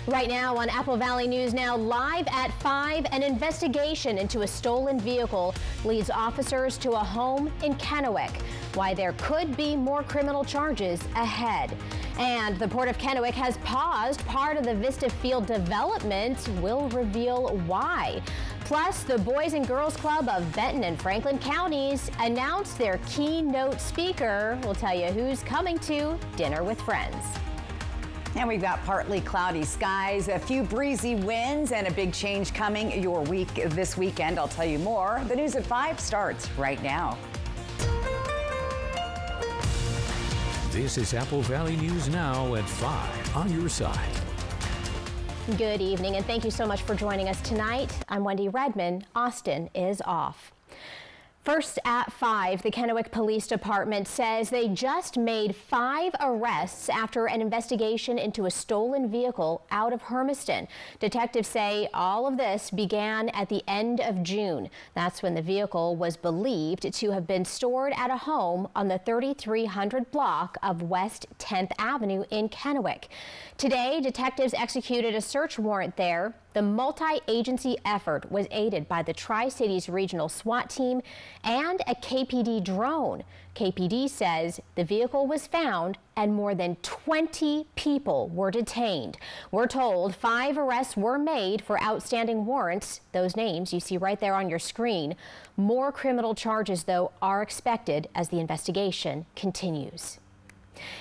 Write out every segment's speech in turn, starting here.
Right now on Apple Valley News Now, live at 5, an investigation into a stolen vehicle leads officers to a home in Kennewick. Why there could be more criminal charges ahead. And the Port of Kennewick has paused part of the Vista Field development. We'll reveal why. Plus, the Boys and Girls Club of Benton and Franklin counties announced their keynote speaker. We'll tell you who's coming to Dinner with Friends. And we've got partly cloudy skies, a few breezy winds, and a big change coming your week this weekend. I'll tell you more. The news at 5 starts right now. This is Apple Valley News Now at 5 on your side. Good evening, and thank you so much for joining us tonight. I'm Wendy Redman. Austin is off. First at 5, the Kennewick Police Department says they just made 5 arrests after an investigation into a stolen vehicle out of Hermiston. Detectives say all of this began at the end of June. That's when the vehicle was believed to have been stored at a home on the 3300 block of West 10th Avenue in Kennewick. Today, detectives executed a search warrant there. The multi-agency effort was aided by the Tri-Cities Regional SWAT team and a KPD drone. KPD says the vehicle was found and more than 20 people were detained. We're told 5 arrests were made for outstanding warrants. Those names you see right there on your screen. More criminal charges, though, are expected as the investigation continues.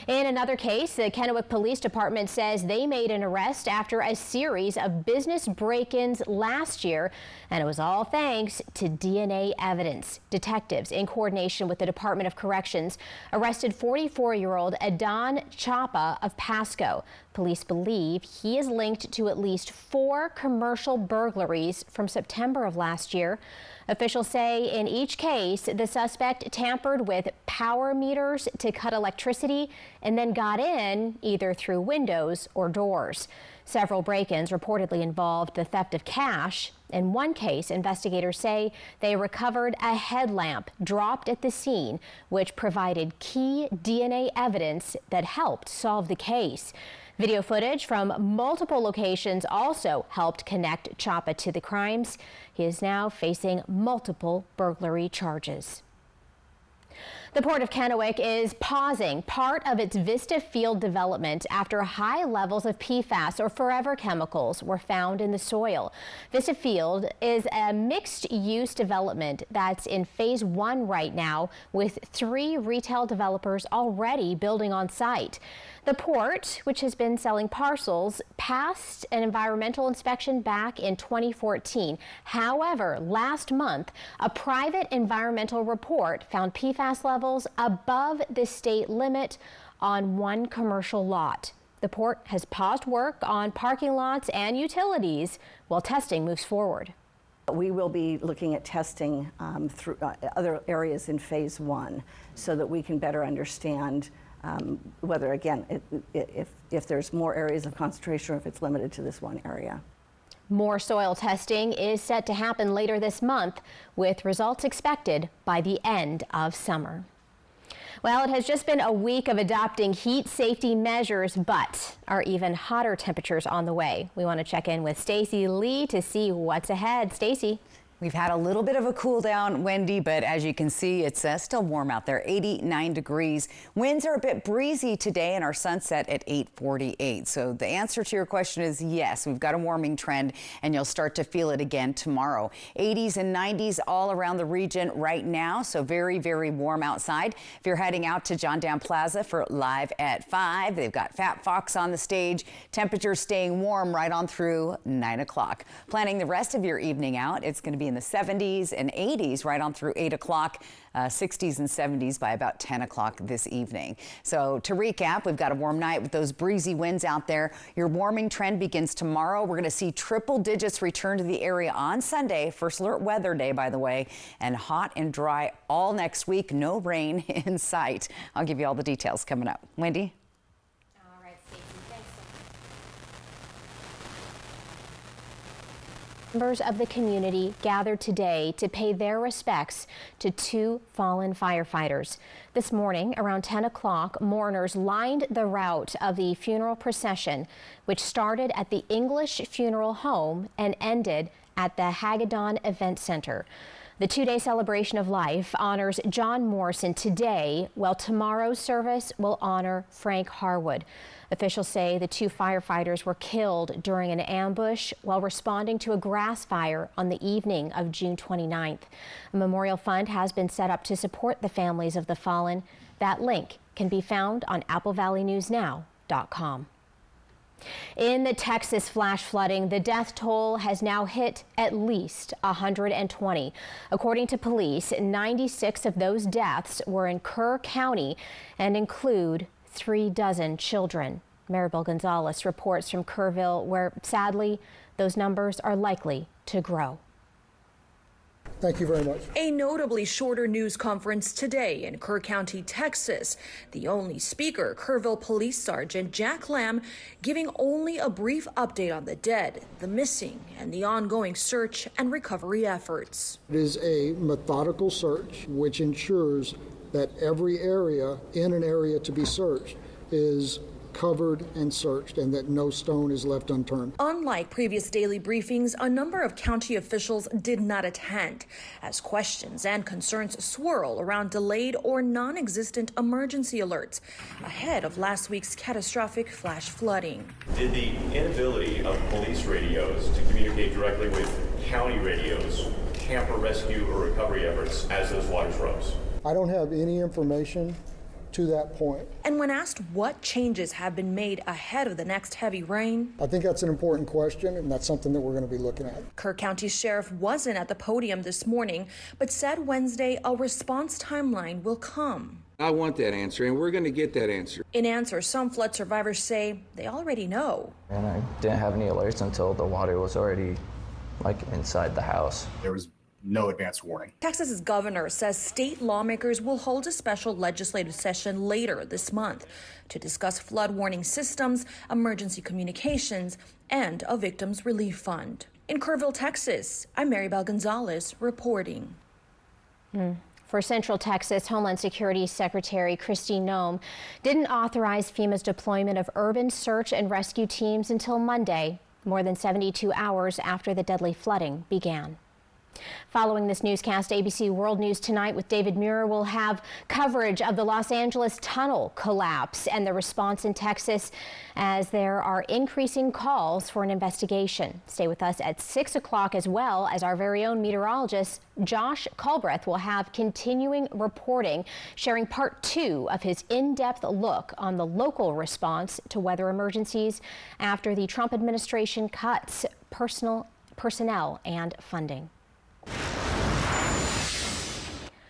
In another case, the Kennewick Police Department says they made an arrest after a series of business break-ins last year, and it was all thanks to DNA evidence. Detectives, in coordination with the Department of Corrections, arrested 44-year-old Adon Chapa of Pasco. Police believe he is linked to at least 4 commercial burglaries from September of last year. Officials say in each case, the suspect tampered with power meters to cut electricity and then got in either through windows or doors. Several break-ins reportedly involved the theft of cash. In one case, investigators say they recovered a headlamp dropped at the scene, which provided key DNA evidence that helped solve the case. Video footage from multiple locations also helped connect Chapa to the crimes. He is now facing multiple burglary charges. The Port of Kennewick is pausing part of its Vista Field development after high levels of PFAS, or forever chemicals, were found in the soil. Vista Field is a mixed-use development that's in phase 1 right now, with 3 retail developers already building on site. The port, which has been selling parcels, passed an environmental inspection back in 2014. However, last month, a private environmental report found PFAS levels above the state limit on 1 commercial lot. The port has paused work on parking lots and utilities while testing moves forward. We will be looking at testing through other areas in phase 1 so that we can better understand whether, again, if there's more areas of concentration or if it's limited to this one area. More soil testing is set to happen later this month, with results expected by the end of summer. Well, it has just been a week of adopting heat safety measures, but are even hotter temperatures on the way? We want to check in with Stacy Lee to see what's ahead. Stacy. We've had a little bit of a cool down, Wendy, but as you can see, it's still warm out there, 89 degrees. Winds are a bit breezy today and our sunset at 8:48. So the answer to your question is yes, we've got a warming trend and you'll start to feel it again tomorrow. 80s and 90s all around the region right now, so very, very warm outside. If you're heading out to John Dam Plaza for Live at 5, they've got Fat Fox on the stage. Temperatures staying warm right on through 9 o'clock. Planning the rest of your evening out, it's going to be in the 70s and 80s right on through 8 o'clock, 60s and 70s by about 10 o'clock this evening. So to recap, we've got a warm night with those breezy winds out there. Your warming trend begins tomorrow. We're going to see triple digits return to the area on Sunday, first alert weather day, by the way, and hot and dry all next week. No rain in sight. I'll give you all the details coming up. Wendy? Members of the community gathered today to pay their respects to 2 fallen firefighters. This morning, around 10 o'clock, mourners lined the route of the funeral procession, which started at the English Funeral Home and ended at the Hagedorn Event Center. The 2-day celebration of life honors John Morrison today, while tomorrow's service will honor Frank Harwood. Officials say the 2 firefighters were killed during an ambush while responding to a grass fire on the evening of June 29th. A memorial fund has been set up to support the families of the fallen. That link can be found on applevalleynewsnow.com. In the Texas flash flooding, the death toll has now hit at least 120. According to police, 96 of those deaths were in Kerr County and include 36 children. Maribel Gonzalez reports from Kerrville, where sadly those numbers are likely to grow. Thank you very much. A notably shorter news conference today in Kerr County, Texas. The only speaker, Kerrville Police Sergeant Jack Lamb, giving only a brief update on the dead, the missing, and the ongoing search and recovery efforts. It is a methodical search which ensures that every area in an area to be searched is covered and searched, and that no stone is left unturned. Unlike previous daily briefings, a number of county officials did not attend, as questions and concerns swirl around delayed or non-existent emergency alerts ahead of last week's catastrophic flash flooding. Did the inability of police radios to communicate directly with county radios hamper rescue or recovery efforts as those waters rose? I don't have any information to that point. And when asked what changes have been made ahead of the next heavy rain, I think that's an important question, and that's something that we're going to be looking at. Kerr County Sheriff wasn't at the podium this morning, but said Wednesday a response timeline will come. I want that answer, and we're going to get that answer. In answer, some flood survivors say they already know. And I didn't have any alerts until the water was already inside the house. There was no advance warning. Texas's governor says state lawmakers will hold a special legislative session later this month to discuss flood warning systems, emergency communications, and a victims relief fund. In Kerrville, Texas, I'm Maribel Gonzalez reporting. For Central Texas, Homeland Security Secretary Kristi Noem didn't authorize FEMA's deployment of urban search and rescue teams until Monday, more than 72 hours after the deadly flooding began. Following this newscast, ABC World News Tonight with David Muir will have coverage of the Los Angeles tunnel collapse and the response in Texas as there are increasing calls for an investigation. Stay with us at 6 o'clock as well as our very own meteorologist Josh Culbreth will have continuing reporting, sharing part 2 of his in-depth look on the local response to weather emergencies after the Trump administration cuts personnel and funding.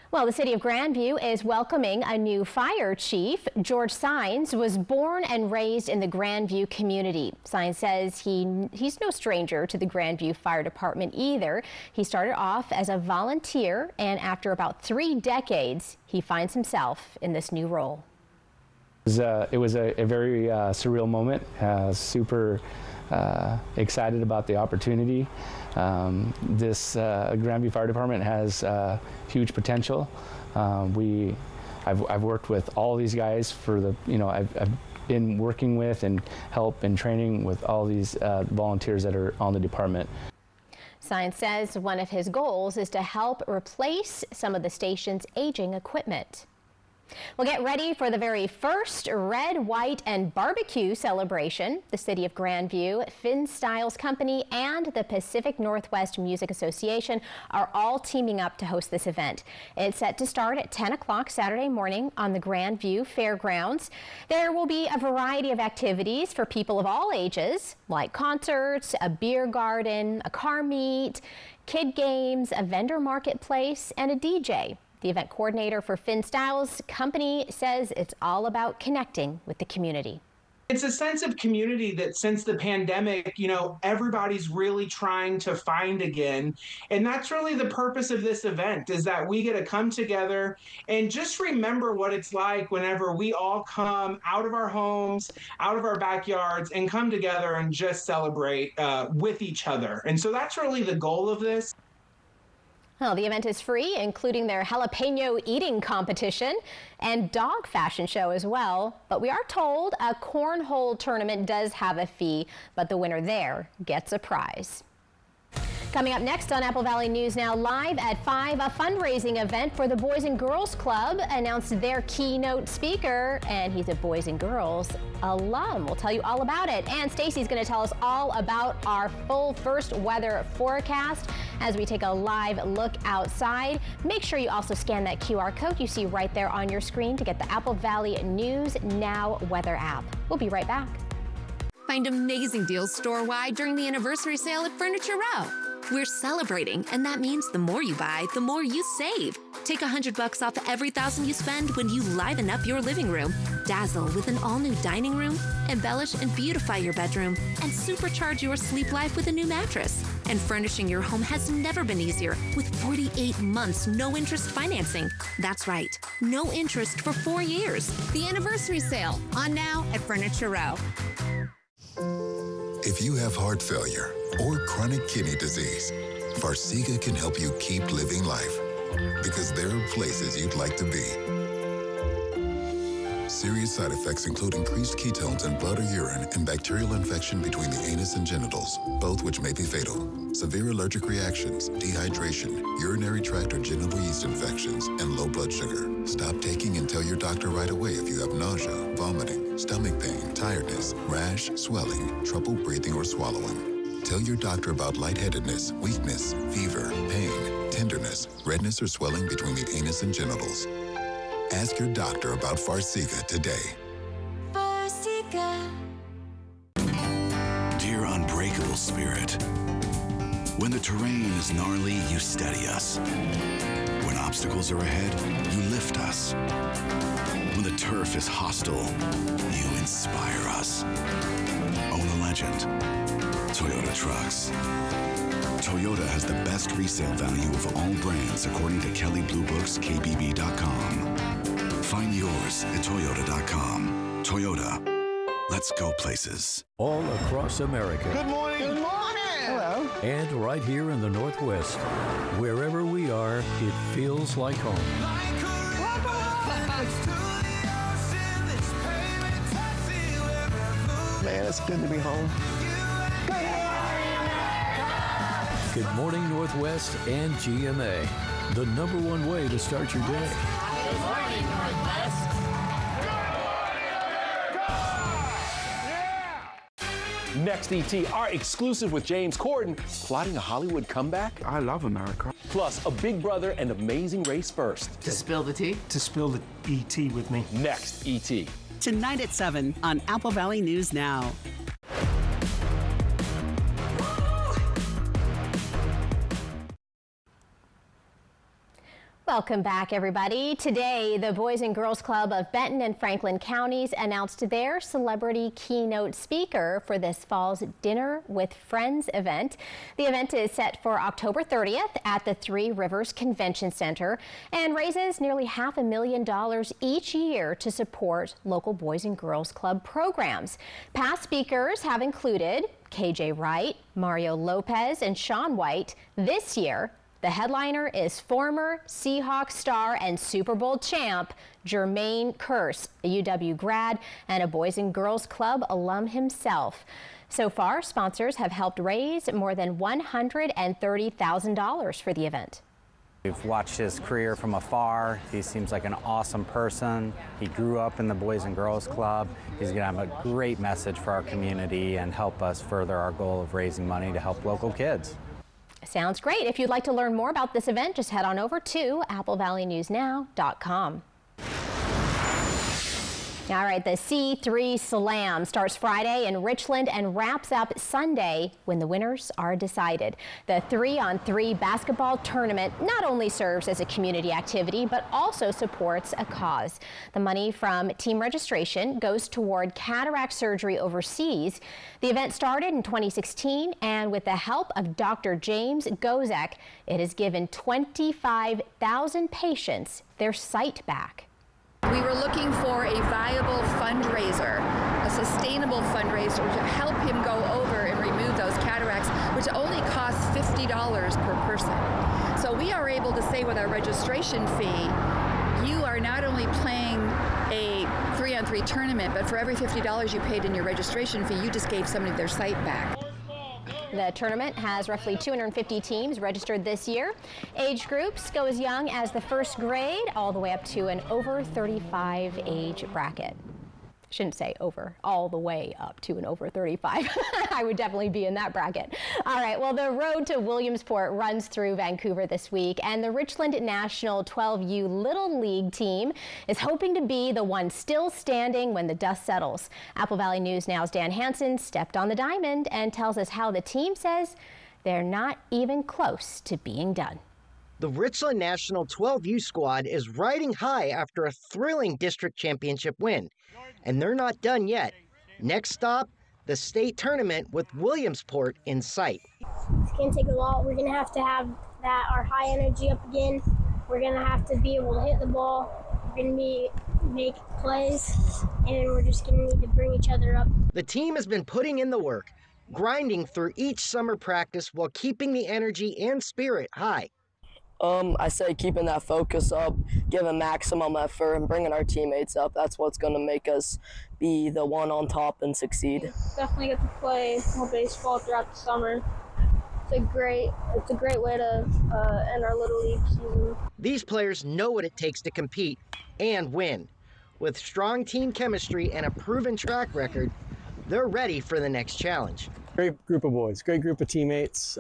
Well, the city of Grandview is welcoming a new fire chief. George Sines was born and raised in the Grandview community. Sines says he's no stranger to the Grandview Fire Department either. He started off as a volunteer, and after about 3 decades, he finds himself in this new role. It was a very surreal moment. Super excited about the opportunity. This Grandview Fire Department has huge potential. I've worked with all these guys for the, I've been working with and help and training with all these volunteers that are on the department. Sines says one of his goals is to help replace some of the station's aging equipment. Well, get ready for the very first red, white, and barbecue celebration. The city of Grandview, Finn Styles Company, and the Pacific Northwest Music Association are all teaming up to host this event. It's set to start at 10 o'clock Saturday morning on the Grandview Fairgrounds. There will be a variety of activities for people of all ages, like concerts, a beer garden, a car meet, kid games, a vendor marketplace, and a DJ. The event coordinator for Finn Styles Company says it's all about connecting with the community. It's a sense of community that since the pandemic, you know, everybody's really trying to find again. And that's really the purpose of this event, is that we get to come together and just remember what it's like whenever we all come out of our homes, out of our backyards, and come together and just celebrate with each other. And so that's really the goal of this. Well, the event is free, including their jalapeno eating competition and dog fashion show as well. But we are told a cornhole tournament does have a fee, but the winner there gets a prize. Coming up next on Apple Valley News Now live at 5, a fundraising event for the Boys and Girls Club announced their keynote speaker, and he's a Boys and Girls alum. We'll tell you all about it. And Stacy's going to tell us all about our full first weather forecast as we take a live look outside. Make sure you also scan that QR code you see right there on your screen to get the Apple Valley News Now weather app. We'll be right back. Find amazing deals store-wide during the anniversary sale at Furniture Row. We're celebrating, and that means the more you buy, the more you save. Take $100 off every $1,000 you spend when you liven up your living room. Dazzle with an all-new dining room, embellish and beautify your bedroom, and supercharge your sleep life with a new mattress. And furnishing your home has never been easier with 48 months no-interest financing. That's right, no interest for 4 years. The anniversary sale, on now at Furniture Row. If you have heart failure or chronic kidney disease, Farxiga can help you keep living life, because there are places you'd like to be. Serious side effects include increased ketones in blood or urine and bacterial infection between the anus and genitals, both which may be fatal. Severe allergic reactions, dehydration, urinary tract or genital yeast infections, and low blood sugar. Stop taking and tell your doctor right away if you have nausea, vomiting, stomach pain, tiredness, rash, swelling, trouble breathing or swallowing. Tell your doctor about lightheadedness, weakness, fever, pain, tenderness, redness or swelling between the anus and genitals. Ask your doctor about Farxiga today. Farxiga. Dear unbreakable spirit, when the terrain is gnarly, you steady us. When obstacles are ahead, you lift us. When the turf is hostile, you inspire us. Own a legend. Toyota Trucks. Toyota has the best resale value of all brands according to Kelley Blue Book's KBB.com. Find yours at Toyota.com. Toyota. Let's go places. All across America. Good morning. Good morning. Hello. And right here in the Northwest. Wherever we are, it feels like home. Man, it's good to be home. Good morning, Northwest and GMA. The #1 way to start your day. Good morning, Northwest. Next, ET, our exclusive with James Corden, plotting a Hollywood comeback. I love America. Plus, a Big Brother and Amazing Race first. To spill the tea? To spill the ET with me. Next, ET. Tonight at 7 on Apple Valley News Now. Welcome back, everybody. Today, the Boys and Girls Club of Benton and Franklin counties announced their celebrity keynote speaker for this fall's Dinner with Friends event. The event is set for October 30th at the Three Rivers Convention Center and raises nearly $500,000 each year to support local Boys and Girls Club programs. Past speakers have included KJ Wright, Mario Lopez, and Shaun White. This year, the headliner is former Seahawks star and Super Bowl champ Jermaine Kearse, a UW grad and a Boys and Girls Club alum himself. So far, sponsors have helped raise more than $130,000 for the event. We've watched his career from afar. He seems like an awesome person. He grew up in the Boys and Girls Club. He's going to have a great message for our community and help us further our goal of raising money to help local kids. Sounds great. If you'd like to learn more about this event, just head on over to applevalleynewsnow.com. All right, the C3 Slam starts Friday in Richland and wraps up Sunday when the winners are decided. The 3-on-3 basketball tournament not only serves as a community activity, but also supports a cause. The money from team registration goes toward cataract surgery overseas. The event started in 2016, and with the help of Dr. James Gozek, it has given 25,000 patients their sight back. We were looking for a viable fundraiser, a sustainable fundraiser to help him go over and remove those cataracts, which only costs $50 per person. So we are able to say with our registration fee, you are not only playing a 3-on-3 tournament, but for every $50 you paid in your registration fee, you just gave somebody their sight back. The tournament has roughly 250 teams registered this year. Age groups go as young as the first grade all the way up to an over 35 age bracket. Shouldn't say over, all the way up to an over 35. I would definitely be in that bracket. All right, well, the road to Williamsport runs through Vancouver this week, and the Richland National 12U Little League team is hoping to be the one still standing when the dust settles. Apple Valley News Now's Dan Hansen stepped on the diamond and tells us how the team says they're not even close to being done. The Richland National 12U squad is riding high after a thrilling district championship win. And they're not done yet. Next stop, the state tournament with Williamsport in sight. It's going to take a lot. We're going to have our high energy up again. We're going to have to be able to hit the ball. We're going to make plays, and we're just going to need to bring each other up. The team has been putting in the work, grinding through each summer practice while keeping the energy and spirit high. I say keeping that focus up, giving maximum effort, and bringing our teammates up. That's what's going to make us be the one on top and succeed. Definitely get to play more baseball throughout the summer. It's a great way to end our Little League season. These players know what it takes to compete and win. With strong team chemistry and a proven track record, they're ready for the next challenge. Great group of boys, great group of teammates,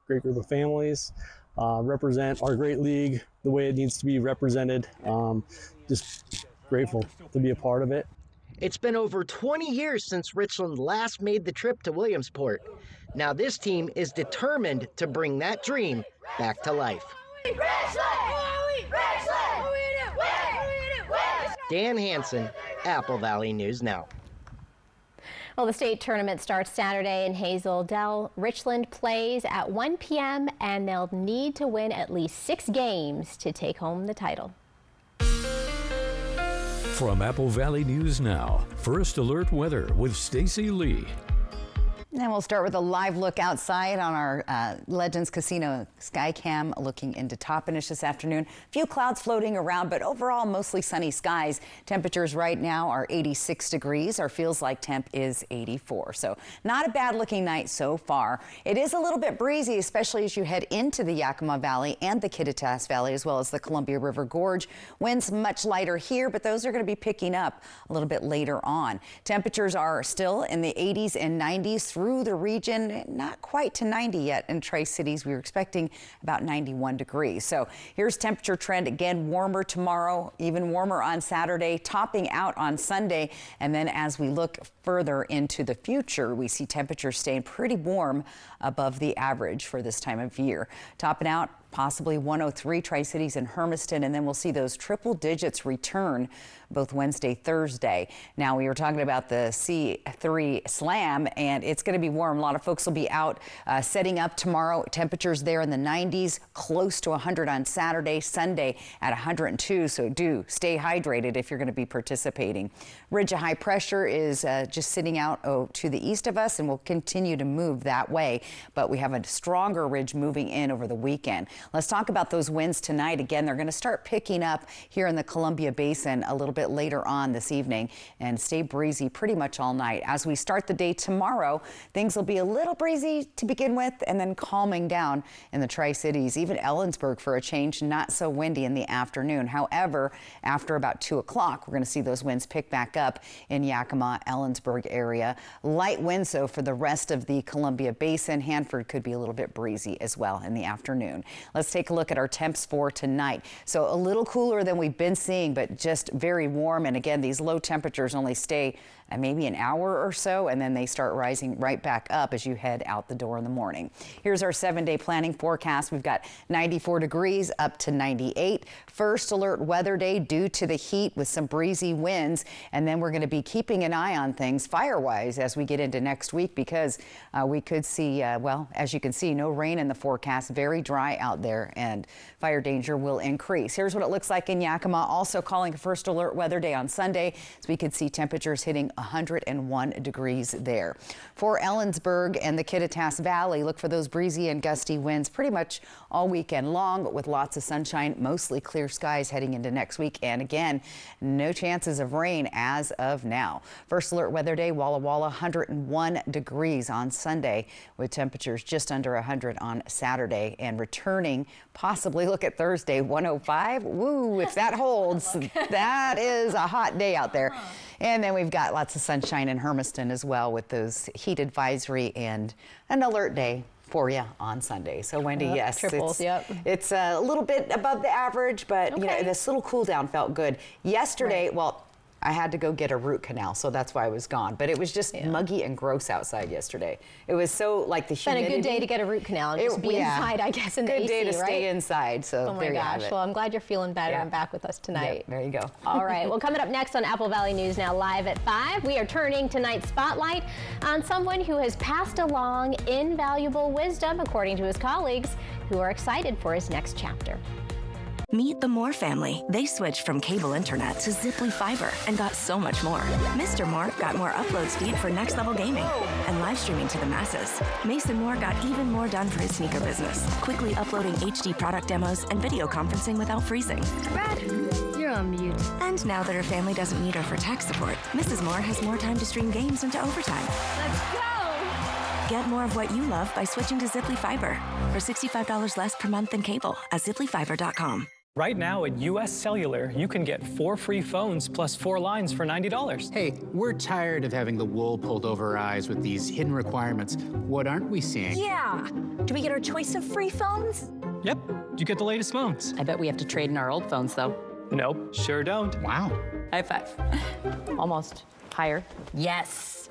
great group of families. Represent our great league the way it needs to be represented. Just grateful to be a part of it. It's been over 20 years since Richland last made the trip to Williamsport. Now this team is determined to bring that dream back to life. Dan Hansen, Apple Valley News Now. Well, the state tournament starts Saturday in Hazel Dell. Richland plays at 1 p.m. and they'll need to win at least 6 games to take home the title. From Apple Valley News Now, First Alert Weather with Stacy Lee. And we'll start with a live look outside on our Legends Casino Skycam looking into Toppenish this afternoon. A few clouds floating around, but overall mostly sunny skies. Temperatures right now are 86 degrees. Our feels like temp is 84. So not a bad looking night so far. It is a little bit breezy, especially as you head into the Yakima Valley and the Kittitas Valley, as well as the Columbia River Gorge. Winds much lighter here, but those are going to be picking up a little bit later on. Temperatures are still in the 80s and 90s through the region, not quite to 90 yet in Tri-Cities. We were expecting about 91 degrees. So here's temperature trend again, warmer tomorrow, even warmer on Saturday, topping out on Sunday. And then as we look further into the future, we see temperatures staying pretty warm above the average for this time of year. Topping out possibly 103 Tri-Cities and Hermiston, and then we'll see those triple digits return both Wednesday, Thursday. Now, we were talking about the C3 Slam, and it's going to be warm. A lot of folks will be out setting up tomorrow. Temperatures there in the 90s, close to 100 on Saturday, Sunday at 102. So do stay hydrated if you're going to be participating. Ridge of high pressure is just sitting out to the east of us and will continue to move that way. But we have a stronger ridge moving in over the weekend. Let's talk about those winds tonight. Again, they're going to start picking up here in the Columbia Basin a little bit later on this evening and stay breezy pretty much all night. As we start the day tomorrow, things will be a little breezy to begin with and then calming down in the Tri-Cities. Even Ellensburg for a change, not so windy in the afternoon. However, after about 2 o'clock, we're going to see those winds pick back up in Yakima, Ellensburg area. Light winds, though, for the rest of the Columbia Basin. Hanford could be a little bit breezy as well in the afternoon. Let's take a look at our temps for tonight. So a little cooler than we've been seeing, but just very warm. And again, these low temperatures only stay maybe an hour or so, and then they start rising right back up as you head out the door in the morning. Here's our 7-day planning forecast. We've got 94 degrees up to 98. First alert weather day due to the heat with some breezy winds. And then we're going to be keeping an eye on things fire-wise as we get into next week, because we could see, well, as you can see, no rain in the forecast, very dry out there, and fire danger will increase. Here's what it looks like in Yakima. Also calling a first alert weather day on Sunday, so we could see temperatures hitting 101 degrees there. For Ellensburg and the Kittitas Valley, look for those breezy and gusty winds pretty much all weekend long, with lots of sunshine, mostly clear skies heading into next week. And again, no chances of rain as of now. First alert weather day, Walla Walla, 101 degrees on Sunday, with temperatures just under 100 on Saturday, and returning possibly, look at Thursday, 105. Woo, if that holds, that is a hot day out there. And then we've got lots of sunshine in Hermiston as well, with those heat advisory and an alert day for you on Sunday. So Wendy, yes, triples, it's a little bit above the average, but you know, this little cool down felt good. Yesterday, well, I had to go get a root canal, so that's why I was gone. But it was just muggy and gross outside yesterday. It was so, like, the humidity. It's been a good day to get a root canal and just be inside, I guess, in the AC, right? Good day to stay inside, so there you have it. Well, I'm glad you're feeling better and back with us tonight. Yeah, there you go. All right, well, coming up next on Apple Valley News Now Live at 5, we are turning tonight's spotlight on someone who has passed along invaluable wisdom, according to his colleagues, who are excited for his next chapter. Meet the Moore family. They switched from cable internet to Ziply Fiber and got so much more. Mr. Moore got more upload speed for next level gaming and live streaming to the masses. Mason Moore got even more done for his sneaker business, quickly uploading HD product demos and video conferencing without freezing. Brad, you're on mute. And now that her family doesn't need her for tech support, Mrs. Moore has more time to stream games into overtime. Let's go! Get more of what you love by switching to Ziply Fiber for $65 less per month than cable at ziplyfiber.com. Right now at US Cellular, you can get 4 free phones plus 4 lines for $90. Hey, we're tired of having the wool pulled over our eyes with these hidden requirements. What aren't we seeing? Yeah. Do we get our choice of free phones? Yep, you get the latest phones. I bet we have to trade in our old phones, though. Nope, sure don't. Wow. High five. Almost. Higher. Yes.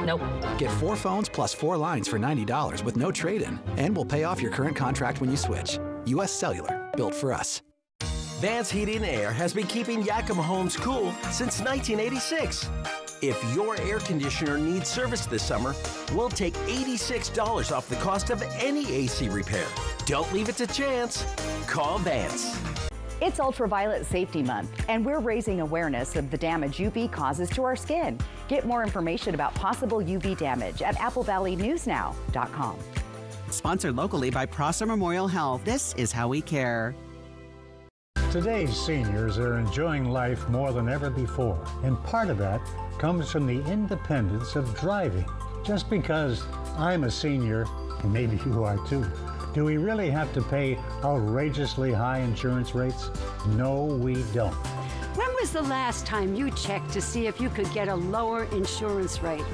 Nope. Get 4 phones plus 4 lines for $90 with no trade-in, and we'll pay off your current contract when you switch. US Cellular, built for us. Vance Heating and Air has been keeping Yakima homes cool since 1986. If your air conditioner needs service this summer, we'll take $86 off the cost of any AC repair. Don't leave it to chance. Call Vance. It's Ultraviolet Safety Month, and we're raising awareness of the damage UV causes to our skin. Get more information about possible UV damage at applevalleyNewsNow.com. Sponsored locally by Prosser Memorial Health. This is how we care. Today's seniors are enjoying life more than ever before, and part of that comes from the independence of driving. Just because I'm a senior, and maybe you are too, do we really have to pay outrageously high insurance rates? No, we don't. When was the last time you checked to see if you could get a lower insurance rate?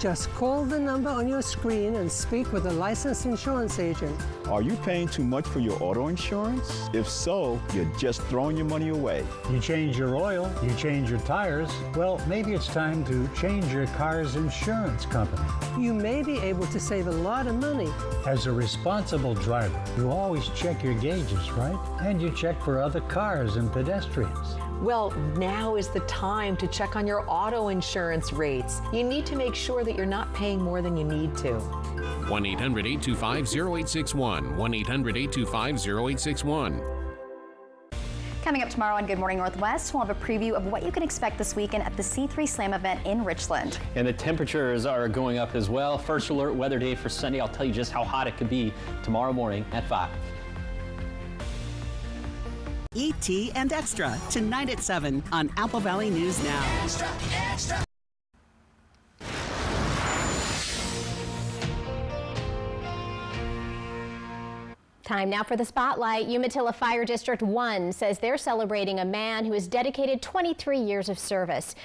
Just call the number on your screen and speak with a licensed insurance agent. Are you paying too much for your auto insurance? If so, you're just throwing your money away. You change your oil, you change your tires. Well, maybe it's time to change your car's insurance company. You may be able to save a lot of money. As a responsible driver, you always check your gauges, right? And you check for other cars and pedestrians. Well, now is the time to check on your auto insurance rates. You need to make sure that you're not paying more than you need to. 1-800-825-0861. 1-800-825-0861. Coming up tomorrow on Good Morning Northwest, we'll have a preview of what you can expect this weekend at the C3 Slam event in Richland. And the temperatures are going up as well. First alert weather day for Sunday. I'll tell you just how hot it could be tomorrow morning at 5. E.T. and Extra, tonight at 7 on Apple Valley News Now. Extra, extra. Time now for the spotlight. Umatilla Fire District 1 says they're celebrating a man who has dedicated 23 years of service.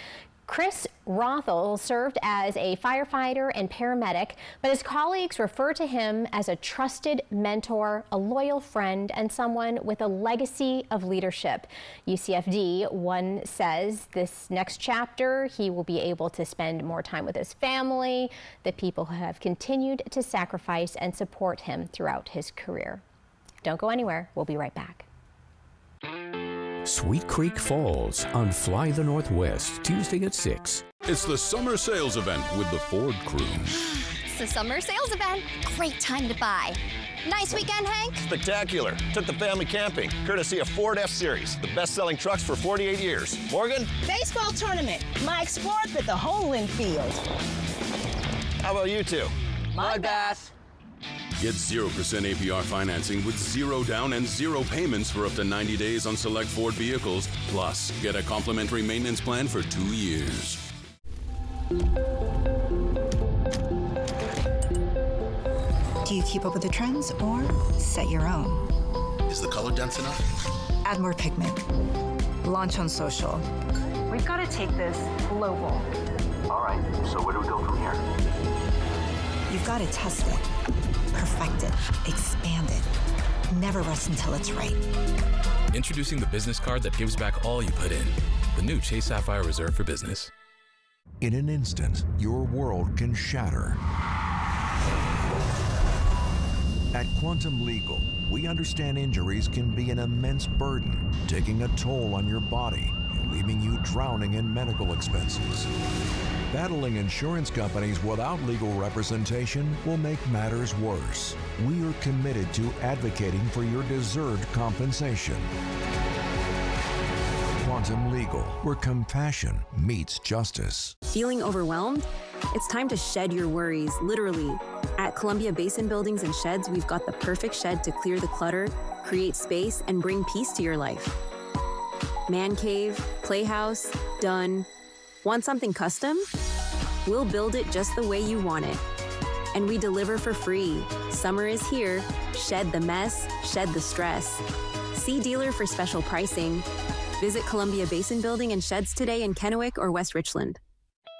Chris Rothel served as a firefighter and paramedic, but his colleagues refer to him as a trusted mentor, a loyal friend, and someone with a legacy of leadership. UCFD one says this next chapter, he will be able to spend more time with his family, the people who have continued to sacrifice and support him throughout his career. Don't go anywhere. We'll be right back. Sweet Creek Falls on Fly the Northwest, Tuesday at 6. It's the summer sales event with the Ford crew. It's the summer sales event. Great time to buy. Nice weekend, Hank? Spectacular. Took the family camping, courtesy of Ford F-Series, the best-selling trucks for 48 years. Morgan? Baseball tournament. My Explorer fit the whole infield. How about you two? My bass. Get 0% APR financing with 0 down and 0 payments for up to 90 days on select Ford vehicles. Plus, get a complimentary maintenance plan for 2 years. Do you keep up with the trends or set your own? Is the color dense enough? Add more pigment. Launch on social. We've got to take this global. All right, so where do we go from here? You've got to test it, perfect it, expand it. Never rest until it's right. Introducing the business card that gives back all you put in. The new Chase Sapphire Reserve for Business. In an instant, your world can shatter. At Quantum Legal, we understand injuries can be an immense burden, taking a toll on your body and leaving you drowning in medical expenses. Battling insurance companies without legal representation will make matters worse. We are committed to advocating for your deserved compensation. Quantum Legal, where compassion meets justice. Feeling overwhelmed? It's time to shed your worries, literally. At Columbia Basin Buildings and Sheds, we've got the perfect shed to clear the clutter, create space, and bring peace to your life. Man cave, playhouse, done. Want something custom? We'll build it just the way you want it. And we deliver for free. Summer is here. Shed the mess, shed the stress. See dealer for special pricing. Visit Columbia Basin Building and Sheds today in Kennewick or West Richland.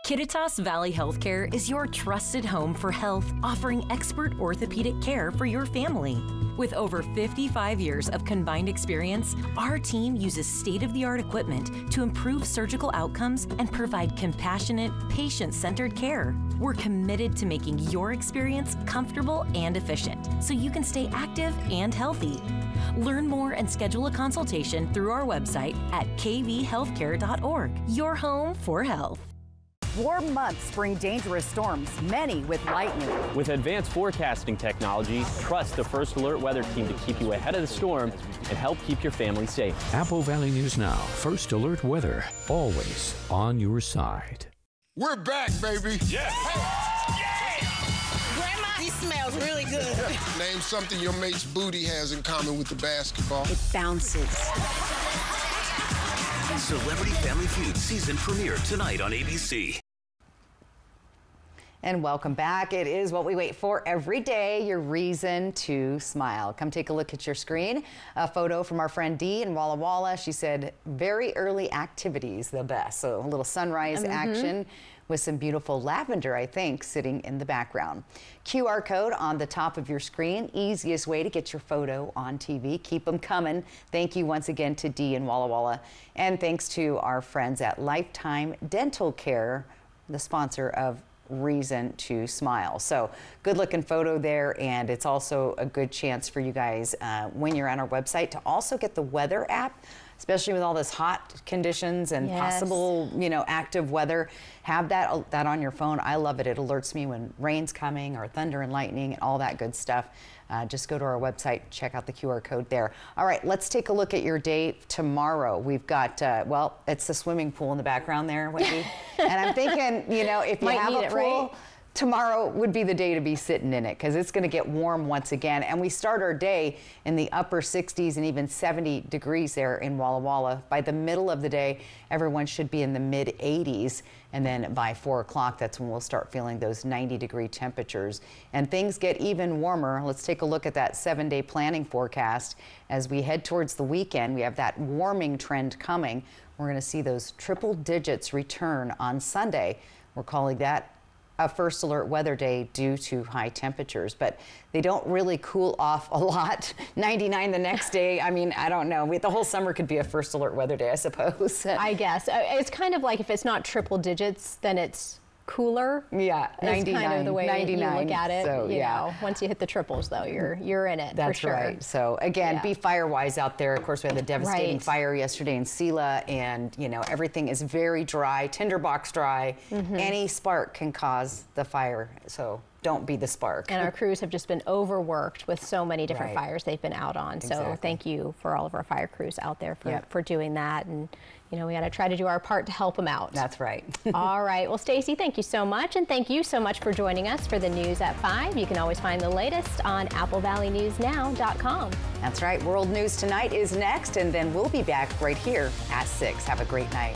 Kittitas Valley Healthcare is your trusted home for health, offering expert orthopedic care for your family. With over 55 years of combined experience, our team uses state-of-the-art equipment to improve surgical outcomes and provide compassionate, patient-centered care. We're committed to making your experience comfortable and efficient, so you can stay active and healthy. Learn more and schedule a consultation through our website at kvhealthcare.org. Your home for health. Warm months bring dangerous storms, many with lightning. With advanced forecasting technology, trust the First Alert Weather Team to keep you ahead of the storm and help keep your family safe. Apple Valley News Now, First Alert Weather, always on your side. We're back, baby. Yeah. Hey. Yeah. Grandma, he smells really good. Name something your mate's booty has in common with the basketball. It bounces. Celebrity Family Feud season premiere tonight on ABC. And welcome back. It is what we wait for every day, your reason to smile. Come take a look at your screen. A photo from our friend Dee in Walla Walla. She said, very early activities, the best. So a little sunrise action with some beautiful lavender, I think, sitting in the background. QR code on the top of your screen. Easiest way to get your photo on TV. Keep them coming. Thank you once again to Dee in Walla Walla. And thanks to our friends at Lifetime Dental Care, the sponsor of Reason to Smile. So good looking photo there, and it's also a good chance for you guys when you're on our website to also get the weather app, especially with all this hot conditions and possible, you know, active weather. Have that on your phone. I love it. It alerts me when rain's coming or thunder and lightning and all that good stuff. Just go to our website, check out the QR code there. All right, let's take a look at your day tomorrow. We've got, well, it's the swimming pool in the background there, Wendy. And I'm thinking, you know, if you have a pool, tomorrow would be the day to be sitting in it because it's going to get warm once again. And we start our day in the upper 60s and even 70 degrees there in Walla Walla. By the middle of the day, everyone should be in the mid 80s. And then by 4 o'clock, that's when we'll start feeling those 90-degree temperatures. And things get even warmer. Let's take a look at that 7-day planning forecast. As we head towards the weekend, we have that warming trend coming. We're going to see those triple digits return on Sunday. We're calling that a first alert weather day due to high temperatures, but they don't really cool off a lot. 99 the next day. I mean, I don't know. The whole summer could be a first alert weather day, I suppose. I guess. It's kind of like if it's not triple digits, then it's cooler. Yeah, 99. It's kind of the way 99, you look at it. So, you know, once you hit the triples, though, you're in it. That's for sure. right. So again, be fire-wise out there. Of course, we had the devastating fire yesterday in Sela, and you know everything is very dry, tinderbox dry. Any spark can cause the fire. So don't be the spark. And our crews have just been overworked with so many different fires they've been out on. So thank you for all of our fire crews out there for doing that. And you know, we got to try to do our part to help them out. That's right. All right. Well, Stacey, thank you so much. And thank you so much for joining us for the news at 5. You can always find the latest on AppleValleyNewsNow.com. That's right. World News Tonight is next, and then we'll be back right here at 6. Have a great night.